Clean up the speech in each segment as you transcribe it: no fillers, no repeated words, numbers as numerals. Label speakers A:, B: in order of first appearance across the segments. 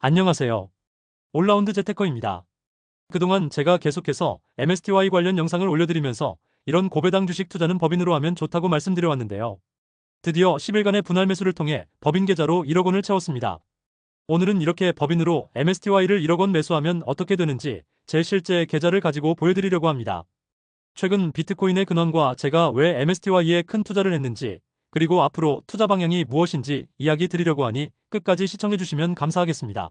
A: 안녕하세요. 올라운드 재테커입니다. 그동안 제가 계속해서 MSTY 관련 영상을 올려드리면서 이런 고배당 주식 투자는 법인으로 하면 좋다고 말씀드려왔는데요. 드디어 10일간의 분할 매수를 통해 법인 계좌로 1억 원을 채웠습니다. 오늘은 이렇게 법인으로 MSTY를 1억 원 매수하면 어떻게 되는지 제 실제 계좌를 가지고 보여드리려고 합니다. 최근 비트코인의 근원과 제가 왜 MSTY에 큰 투자를 했는지, 그리고 앞으로 투자 방향이 무엇인지 이야기 드리려고 하니 끝까지 시청해주시면 감사하겠습니다.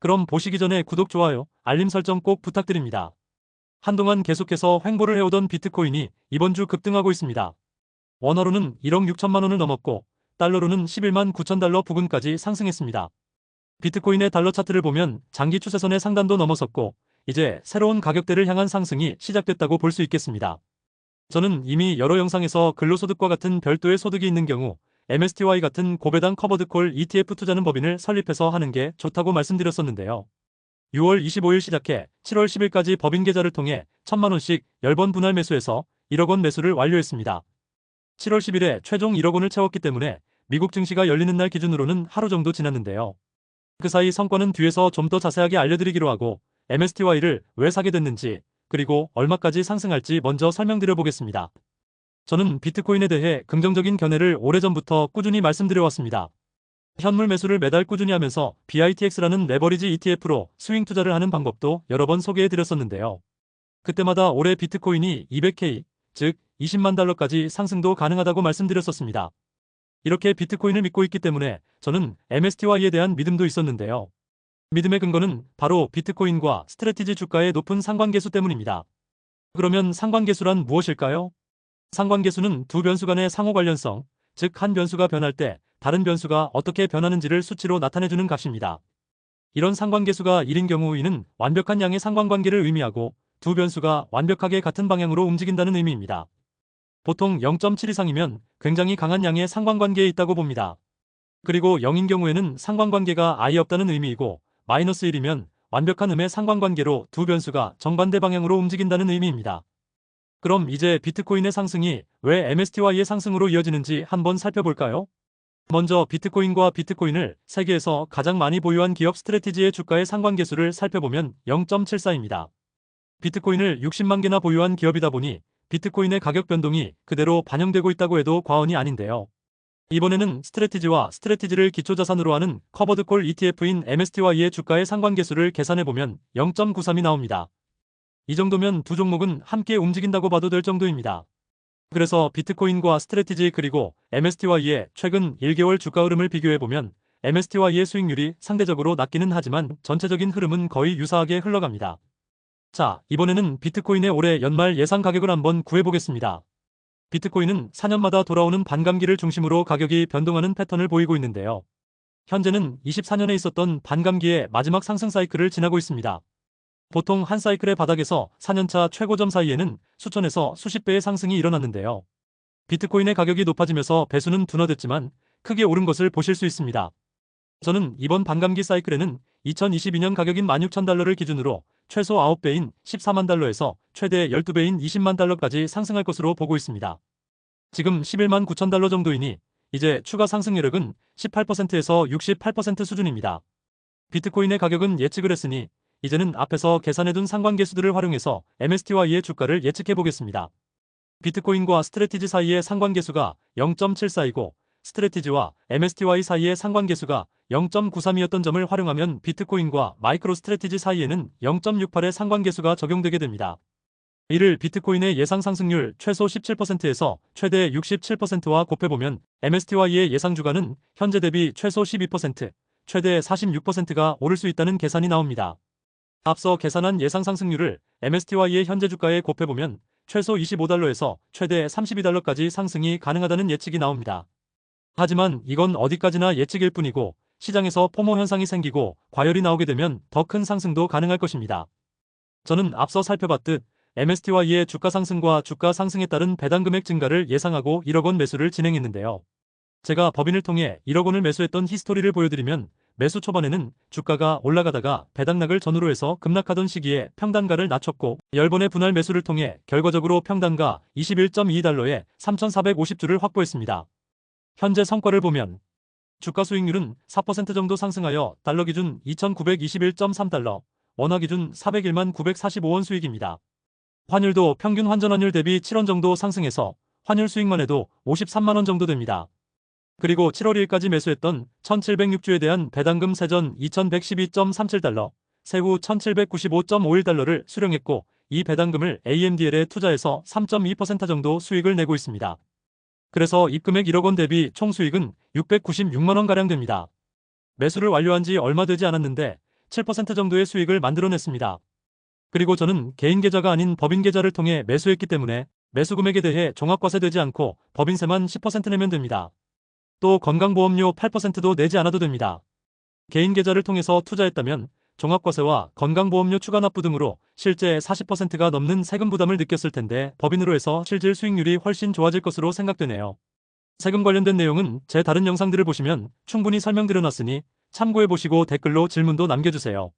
A: 그럼 보시기 전에 구독, 좋아요, 알림 설정 꼭 부탁드립니다. 한동안 계속해서 횡보를 해오던 비트코인이 이번 주 급등하고 있습니다. 원화로는 1억 6천만 원을 넘었고 달러로는 11만 9천 달러 부근까지 상승했습니다. 비트코인의 달러 차트를 보면 장기 추세선의 상단도 넘어섰고 이제 새로운 가격대를 향한 상승이 시작됐다고 볼 수 있겠습니다. 저는 이미 여러 영상에서 근로소득과 같은 별도의 소득이 있는 경우 MSTY 같은 고배당 커버드콜 ETF 투자는 법인을 설립해서 하는 게 좋다고 말씀드렸었는데요. 6월 25일 시작해 7월 10일까지 법인 계좌를 통해 1천만 원씩 10번 분할 매수해서 1억 원 매수를 완료했습니다. 7월 10일에 최종 1억 원을 채웠기 때문에 미국 증시가 열리는 날 기준으로는 하루 정도 지났는데요. 그 사이 성과는 뒤에서 좀 더 자세하게 알려드리기로 하고 MSTY를 왜 사게 됐는지, 그리고 얼마까지 상승할지 먼저 설명드려 보겠습니다. 저는 비트코인에 대해 긍정적인 견해를 오래전부터 꾸준히 말씀드려왔습니다. 현물 매수를 매달 꾸준히 하면서 BITX라는 레버리지 ETF로 스윙 투자를 하는 방법도 여러 번 소개해드렸었는데요. 그때마다 올해 비트코인이 200K, 즉 20만 달러까지 상승도 가능하다고 말씀드렸었습니다. 이렇게 비트코인을 믿고 있기 때문에 저는 MSTY에 대한 믿음도 있었는데요. 믿음의 근거는 바로 비트코인과 스트래티지 주가의 높은 상관계수 때문입니다. 그러면 상관계수란 무엇일까요? 상관계수는 두 변수 간의 상호 관련성, 즉 한 변수가 변할 때 다른 변수가 어떻게 변하는지를 수치로 나타내주는 값입니다. 이런 상관계수가 1인 경우 이는 완벽한 양의 상관관계를 의미하고 두 변수가 완벽하게 같은 방향으로 움직인다는 의미입니다. 보통 0.7 이상이면 굉장히 강한 양의 상관관계에 있다고 봅니다. 그리고 0인 경우에는 상관관계가 아예 없다는 의미이고 마이너스 1이면 완벽한 음의 상관관계로 두 변수가 정반대 방향으로 움직인다는 의미입니다. 그럼 이제 비트코인의 상승이 왜 MSTY의 상승으로 이어지는지 한번 살펴볼까요? 먼저 비트코인과 비트코인을 세계에서 가장 많이 보유한 기업 스트래티지의 주가의 상관계수를 살펴보면 0.74입니다. 비트코인을 60만 개나 보유한 기업이다 보니 비트코인의 가격 변동이 그대로 반영되고 있다고 해도 과언이 아닌데요. 이번에는 스트래티지와 스트래티지를 기초자산으로 하는 커버드콜 ETF인 MSTY의 주가의 상관계수를 계산해보면 0.93이 나옵니다. 이 정도면 두 종목은 함께 움직인다고 봐도 될 정도입니다. 그래서 비트코인과 스트래티지 그리고 MSTY의 최근 1개월 주가 흐름을 비교해보면 MSTY의 수익률이 상대적으로 낮기는 하지만 전체적인 흐름은 거의 유사하게 흘러갑니다. 자, 이번에는 비트코인의 올해 연말 예상 가격을 한번 구해보겠습니다. 비트코인은 4년마다 돌아오는 반감기를 중심으로 가격이 변동하는 패턴을 보이고 있는데요. 현재는 24년에 있었던 반감기의 마지막 상승 사이클을 지나고 있습니다. 보통 한 사이클의 바닥에서 4년차 최고점 사이에는 수천에서 수십 배의 상승이 일어났는데요. 비트코인의 가격이 높아지면서 배수는 둔화됐지만 크게 오른 것을 보실 수 있습니다. 저는 이번 반감기 사이클에는 2022년 가격인 16,000달러를 기준으로 최소 9배인 14만 달러에서 최대 12배인 20만 달러까지 상승할 것으로 보고 있습니다. 지금 11만 9천 달러 정도이니 이제 추가 상승 여력은 18%에서 68% 수준입니다. 비트코인의 가격은 예측을 했으니 이제는 앞에서 계산해둔 상관계수들을 활용해서 MSTY의 주가를 예측해보겠습니다. 비트코인과 스트래티지 사이의 상관계수가 0.74이고 스트래티지와 MSTY 사이의 상관계수가 0.93이었던 점을 활용하면 비트코인과 마이크로 스트래티지 사이에는 0.68의 상관계수가 적용되게 됩니다. 이를 비트코인의 예상 상승률 최소 17%에서 최대 67%와 곱해보면 MSTY의 예상 주가는 현재 대비 최소 12%, 최대 46%가 오를 수 있다는 계산이 나옵니다. 앞서 계산한 예상 상승률을 MSTY의 현재 주가에 곱해보면 최소 25달러에서 최대 32달러까지 상승이 가능하다는 예측이 나옵니다. 하지만 이건 어디까지나 예측일 뿐이고 시장에서 포모 현상이 생기고 과열이 나오게 되면 더 큰 상승도 가능할 것입니다. 저는 앞서 살펴봤듯 MSTY의 주가 상승과 주가 상승에 따른 배당 금액 증가를 예상하고 1억 원 매수를 진행했는데요. 제가 법인을 통해 1억 원을 매수했던 히스토리를 보여드리면 매수 초반에는 주가가 올라가다가 배당락을 전후로 해서 급락하던 시기에 평단가를 낮췄고 10번의 분할 매수를 통해 결과적으로 평단가 21.2달러에 3,450주를 확보했습니다. 현재 성과를 보면 주가 수익률은 4% 정도 상승하여 달러 기준 2,921.3달러, 원화 기준 401만 945원 수익입니다. 환율도 평균 환전환율 대비 7원 정도 상승해서 환율 수익만 해도 53만원 정도 됩니다. 그리고 7월 1일까지 매수했던 1706주에 대한 배당금 세전 2112.37달러, 세후 1795.51달러를 수령했고 이 배당금을 AMDL에 투자해서 3.2% 정도 수익을 내고 있습니다. 그래서 입금액 1억원 대비 총 수익은 696만원가량 됩니다. 매수를 완료한 지 얼마 되지 않았는데 7% 정도의 수익을 만들어냈습니다. 그리고 저는 개인 계좌가 아닌 법인 계좌를 통해 매수했기 때문에 매수 금액에 대해 종합과세되지 않고 법인세만 10% 내면 됩니다. 또 건강보험료 8%도 내지 않아도 됩니다. 개인 계좌를 통해서 투자했다면 종합과세와 건강보험료 추가 납부 등으로 실제 40%가 넘는 세금 부담을 느꼈을 텐데 법인으로 해서 실질 수익률이 훨씬 좋아질 것으로 생각되네요. 세금 관련된 내용은 제 다른 영상들을 보시면 충분히 설명드려놨으니 참고해보시고 댓글로 질문도 남겨주세요.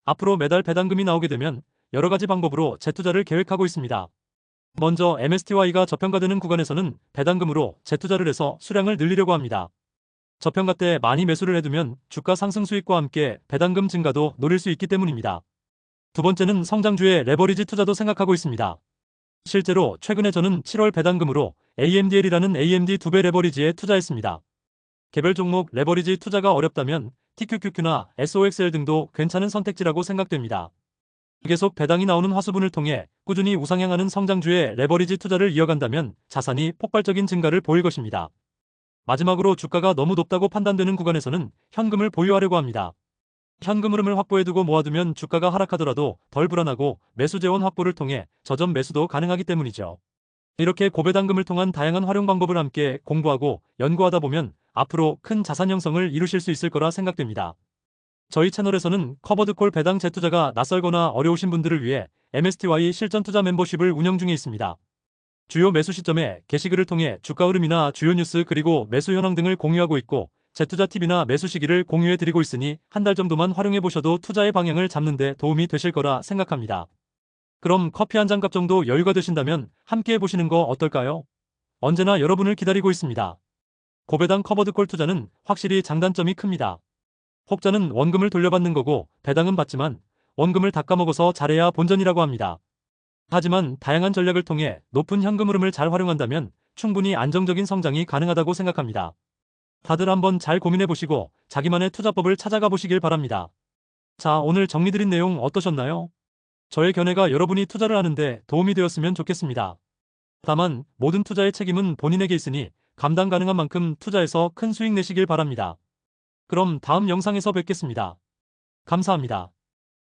A: 앞으로 매달 배당금이 나오게 되면 여러가지 방법으로 재투자를 계획하고 있습니다. 먼저 MSTY가 저평가되는 구간에서는 배당금으로 재투자를 해서 수량을 늘리려고 합니다. 저평가 때 많이 매수를 해두면 주가 상승 수익과 함께 배당금 증가도 노릴 수 있기 때문입니다. 두 번째는 성장주의 레버리지 투자도 생각하고 있습니다. 실제로 최근에 저는 7월 배당금으로 AMDL이라는 AMD 2배 레버리지에 투자했습니다. 개별 종목 레버리지 투자가 어렵다면 TQQQ나 SOXL 등도 괜찮은 선택지라고 생각됩니다. 계속 배당이 나오는 화수분을 통해 꾸준히 우상향하는 성장주의 레버리지 투자를 이어간다면 자산이 폭발적인 증가를 보일 것입니다. 마지막으로 주가가 너무 높다고 판단되는 구간에서는 현금을 보유하려고 합니다. 현금 흐름을 확보해두고 모아두면 주가가 하락하더라도 덜 불안하고 매수 재원 확보를 통해 저점 매수도 가능하기 때문이죠. 이렇게 고배당금을 통한 다양한 활용 방법을 함께 공부하고 연구하다 보면 앞으로 큰 자산 형성을 이루실 수 있을 거라 생각됩니다. 저희 채널에서는 커버드콜 배당 재투자가 낯설거나 어려우신 분들을 위해 MSTY 실전 투자 멤버십을 운영 중에 있습니다. 주요 매수 시점에 게시글을 통해 주가 흐름이나 주요 뉴스 그리고 매수 현황 등을 공유하고 있고 재투자 팁이나 매수 시기를 공유해 드리고 있으니 한 달 정도만 활용해 보셔도 투자의 방향을 잡는 데 도움이 되실 거라 생각합니다. 그럼 커피 한 잔 값 정도 여유가 되신다면 함께 해보시는 거 어떨까요? 언제나 여러분을 기다리고 있습니다. 고배당 커버드콜 투자는 확실히 장단점이 큽니다. 혹자는 원금을 돌려받는 거고 배당은 받지만 원금을 닦아먹어서 잘해야 본전이라고 합니다. 하지만 다양한 전략을 통해 높은 현금 흐름을 잘 활용한다면 충분히 안정적인 성장이 가능하다고 생각합니다. 다들 한번 잘 고민해보시고 자기만의 투자법을 찾아가 보시길 바랍니다. 자, 오늘 정리드린 내용 어떠셨나요? 저의 견해가 여러분이 투자를 하는데 도움이 되었으면 좋겠습니다. 다만 모든 투자의 책임은 본인에게 있으니 감당 가능한 만큼 투자해서 큰 수익 내시길 바랍니다. 그럼 다음 영상에서 뵙겠습니다. 감사합니다.